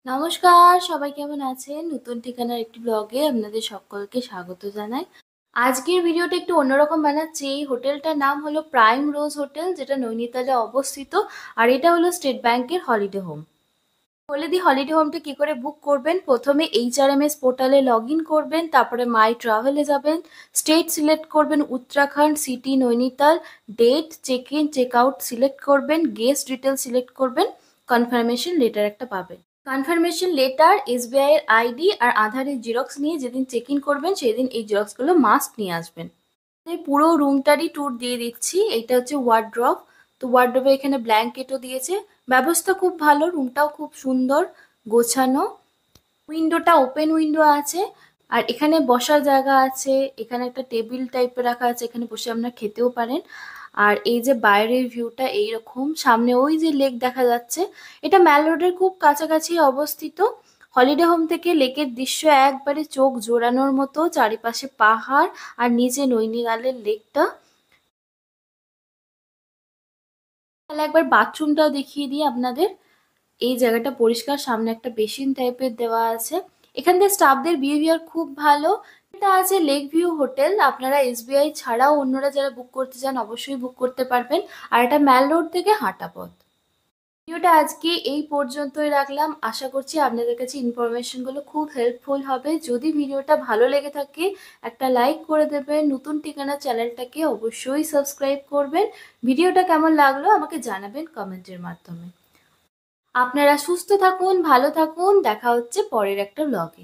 নমস্কার, সবাই কেমন আছেন? নতুন ঠিকানার একটি ব্লগে আপনাদের সকলকে স্বাগত জানাই। আজকের ভিডিওটা একটু অন্যরকম বানাচ্ছি। এই হোটেলটার নাম হলো প্রাইম রোজ হোটেল, যেটা নৈনিতালে অবস্থিত। আর এটা হলো স্টেট ব্যাংকের হলিডে হোম। বলে দিই হলিডে হোমটা কি করে বুক করবেন। প্রথমে HRMS পোর্টালে লগ ইন করবেন, তারপরে মাই ট্রাভেলে যাবেন, স্টেট সিলেক্ট করবেন Uttarakhand, city Nainital, date, check in check out select করবেন, গেস্ট ডিটেল সিলেক্ট করবেন, কনফার্মেশন লেটার একটা পাবেন। কনফার্মেশন লেটার, SBI এর আইডি আর আধারের জেরক্স নিয়ে যেদিন চেক ইন করবেন সেদিন এই জেরক্সগুলো মাস্ট নিয়ে আসবেন। এই পুরো রুমটারই ট্যুর দিয়ে দিচ্ছি। এইটা হচ্ছে ওয়ার্ড্রপ। তো ওয়ার্ড্রপে এখানে ব্ল্যাঙ্কেটও দিয়েছে। ব্যবস্থা খুব ভালো, রুমটাও খুব সুন্দর গোছানো। উইন্ডোটা ওপেন উইন্ডো আছে। আর এখানে বসার জায়গা আছে, এখানে একটা টেবিল টাইপের রাখা আছে, এখানে বসে আপনারা খেতেও পারেন। আর এই যে বাইরের ভিউটা এইরকম, সামনে ওই যে লেক দেখা যাচ্ছে। এটা ম্যাল রোডের খুব কাছাকাছি অবস্থিত। হলিডে হোম থেকে লেকের দৃশ্য একবারে চোখ জোড়ানোর মতো, চারিপাশে পাহাড় আর নিচে নৈনিতালের লেকটা। তাহলে একবার বাথরুমটাও দেখিয়ে দিই আপনাদের। এই জায়গাটা পরিষ্কার, সামনে একটা বেসিন টাইপের দেওয়া আছে। এখানকার স্টাফদের বিহেভিয়ার খুব ভালো। এটা আছে লেক ভিউ হোটেল। আপনারা SBI ছাড়াও অন্যরা যারা বুক করতে চান অবশ্যই বুক করতে পারবেন। আর এটা ম্যাল রোড থেকে হাঁটা পথ। ভিডিওটা আজকে এই পর্যন্তই রাখলাম। আশা করছি আপনাদের কাছে ইনফরমেশনগুলো খুব হেল্পফুল হবে। যদি ভিডিওটা ভালো লেগে থাকে একটা লাইক করে দেবেন। নতুন ঠিকানা চ্যানেলটাকে অবশ্যই সাবস্ক্রাইব করবেন। ভিডিওটা কেমন লাগলো আমাকে জানাবেন কমেন্টের মাধ্যমে। আপনারা সুস্থ থাকুন, ভালো থাকুন। দেখা হচ্ছে পরের একটা ব্লগে।